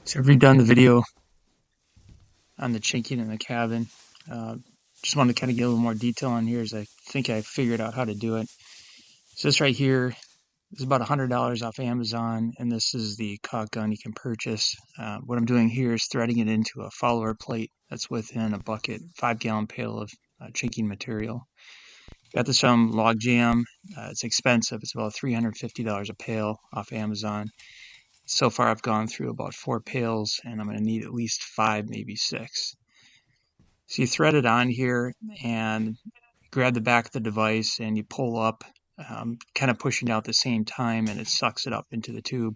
So I've redone the video on the chinking in the cabin. Uh, just wanted to kind of get a little more detail on here as I think I figured out how to do it. So this right here is about $100 off Amazon, and this is the caulk gun you can purchase. What I'm doing here is threading it into a follower plate that's within a bucket, 5-gallon pail of chinking material. Got this from Log Jam. It's expensive. It's about $350 a pail off Amazon. So far, I've gone through about 4 pails, and I'm going to need at least 5, maybe 6. So you thread it on here and grab the back of the device and you pull up, kind of pushing out at the same time, and it sucks it up into the tube.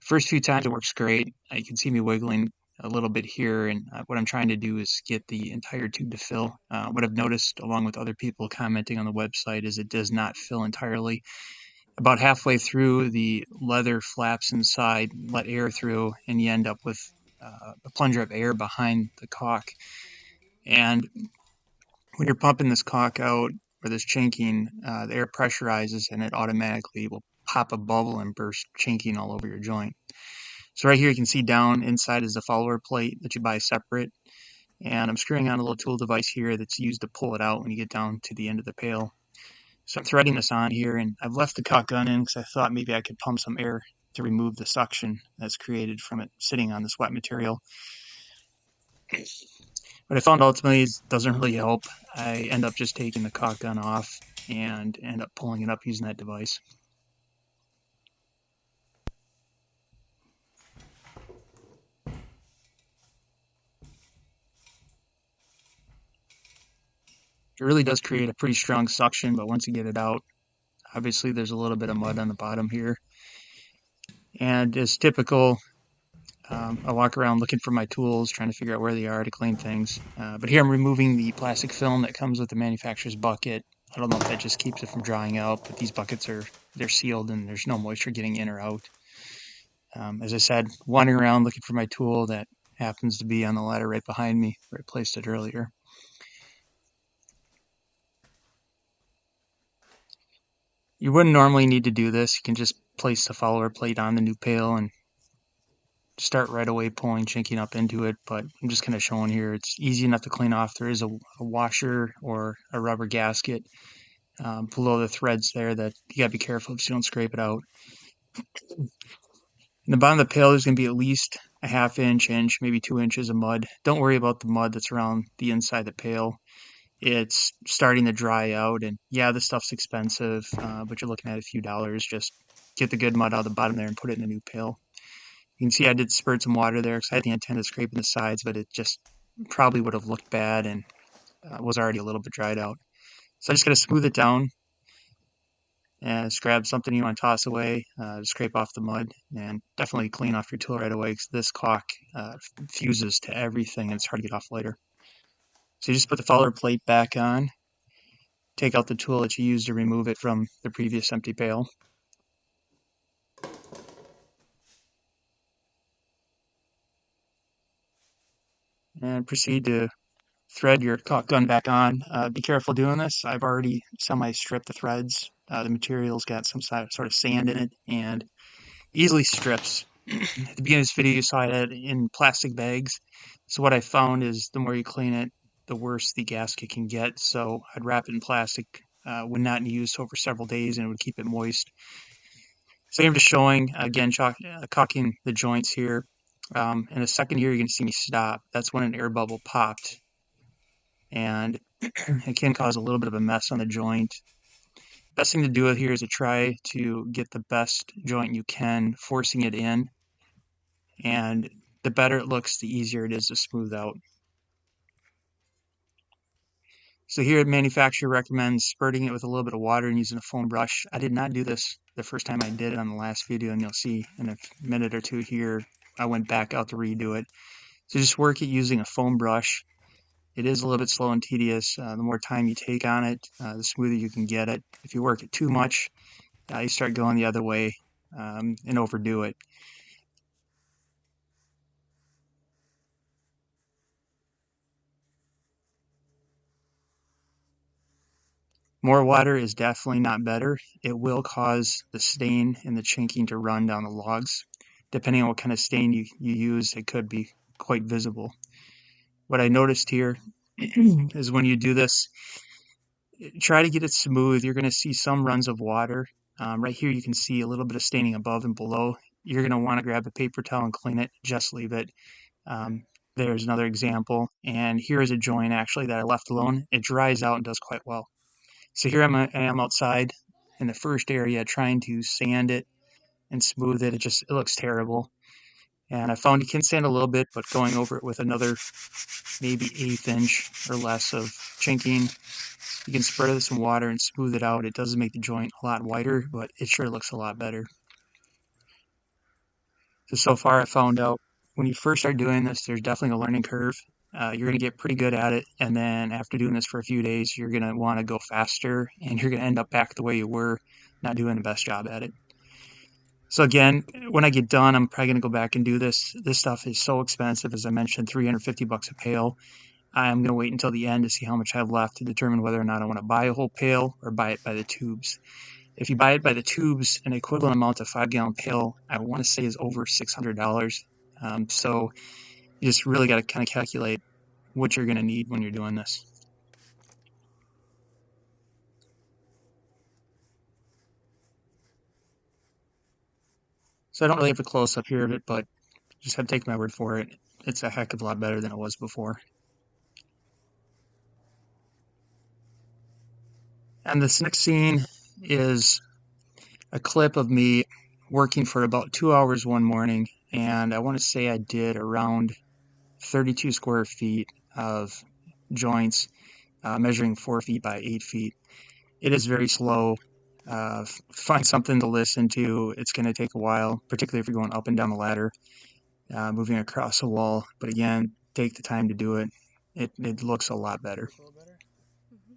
First few times it works great. You can see me wiggling a little bit here, and what I'm trying to do is get the entire tube to fill. What I've noticed, along with other people commenting on the website, is it does not fill entirely. About halfway through, the leather flaps inside, let air through, and you end up with a plunger of air behind the caulk. And when you're pumping this caulk out or this chinking, the air pressurizes and it automatically will pop a bubble and burst chinking all over your joint. So right here you can see down inside is the follower plate that you buy separate. And I'm screwing on a little tool device here that's used to pull it out when you get down to the end of the pail. So I'm threading this on here, and I've left the caulk gun in because I thought maybe I could pump some air to remove the suction that's created from it sitting on this wet material. But I found ultimately it doesn't really help. I end up just taking the caulk gun off and end up pulling it up using that device. It really does create a pretty strong suction, but once you get it out, obviously there's a little bit of mud on the bottom here. And as typical, I walk around looking for my tools, trying to figure out where they are to clean things. But here I'm removing the plastic film that comes with the manufacturer's bucket. I don't know if that just keeps it from drying out, but these buckets they're sealed and there's no moisture getting in or out. As I said, wandering around looking for my tool that happens to be on the ladder right behind me where I placed it earlier. You wouldn't normally need to do this. You can just place the follower plate on the new pail and start right away pulling chinking up into it, but I'm just kind of showing here. It's easy enough to clean off. There is a washer or a rubber gasket below the threads there that you gotta be careful so you don't scrape it out. In the bottom of the pail, there's gonna be at least a half inch, maybe 2 inches of mud. Don't worry about the mud that's around the inside of the pail. It's starting to dry out, and yeah, this stuff's expensive, but you're looking at a few dollars. Just get the good mud out of the bottom there and put it in a new pail. You can see I did spurt some water there because I had the intent of scraping the sides, but it just probably would have looked bad and was already a little bit dried out. So I just got to smooth it down and just grab something you want to toss away, scrape off the mud, and definitely clean off your tool right away because this caulk fuses to everything and it's hard to get off later. So you just put the follower plate back on, take out the tool that you used to remove it from the previous empty pail. And proceed to thread your caulk gun back on. Be careful doing this. I've already semi-stripped the threads. The material's got some sort of sand in it and easily strips. At the beginning of this video, you saw it in plastic bags. So what I found is the more you clean it, the worse the gasket can get. So I'd wrap it in plastic when not in use over several days, and it would keep it moist. So I'm just showing, again, caulking the joints here. In a second here, you're going to see me stop. That's when an air bubble popped. And it can cause a little bit of a mess on the joint. Best thing to do here is to try to get the best joint you can, forcing it in. And the better it looks, the easier it is to smooth out. So here, the manufacturer recommends spurting it with a little bit of water and using a foam brush. I did not do this the first time I did it on the last video, and you'll see in a minute or two here, I went back out to redo it. So just work it using a foam brush. It is a little bit slow and tedious. The more time you take on it, the smoother you can get it. If you work it too much, you start going the other way and overdo it. More water is definitely not better. It will cause the stain and the chinking to run down the logs. depending on what kind of stain you use, it could be quite visible. What I noticed here is when you do this, try to get it smooth. You're going to see some runs of water. Right here, you can see a little bit of staining above and below. You're going to want to grab a paper towel and clean it. Just leave it. Um, there's another example. And here is a joint actually that I left alone. It dries out and does quite well. So here I am outside in the first area trying to sand it and smooth it. It looks terrible. And I found you can sand a little bit, but going over it with another maybe 1/8 inch or less of chinking, you can spread it with some water and smooth it out. It doesn't make the joint a lot whiter, but it sure looks a lot better. So far I found out when you first start doing this, there's definitely a learning curve. You're going to get pretty good at it. And then after doing this for a few days, you're going to want to go faster and you're going to end up back the way you were, not doing the best job at it. So again, when I get done, I'm probably going to go back and do this. This stuff is so expensive. As I mentioned, $350 a pail. I'm going to wait until the end to see how much I have left to determine whether or not I want to buy a whole pail or buy it by the tubes. If you buy it by the tubes, an equivalent amount of 5-gallon pail, I want to say is over $600. So you just really got to kind of calculate what you're going to need when you're doing this. So I don't really have a close up here of it, but just have to take my word for it. It's a heck of a lot better than it was before. And this next scene is a clip of me working for about 2 hours one morning, and I want to say I did around 32 square feet of joints, measuring 4 feet by 8 feet. It is very slow. Find something to listen to. It's going to take a while, particularly if you're going up and down the ladder, moving across a wall. But again, take the time to do it. It looks a lot better. Mhm.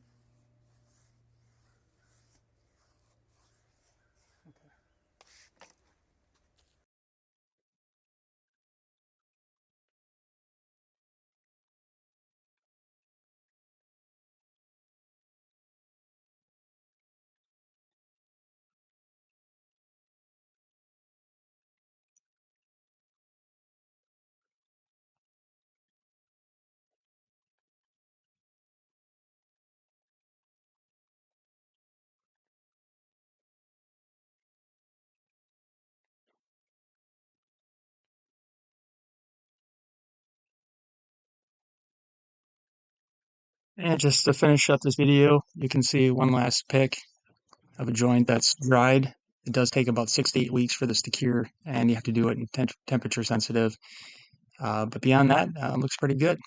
And just to finish up this video, you can see one last pic of a joint that's dried. It does take about 6 to 8 weeks for this to cure, and you have to do it in temperature sensitive. But beyond that, looks pretty good.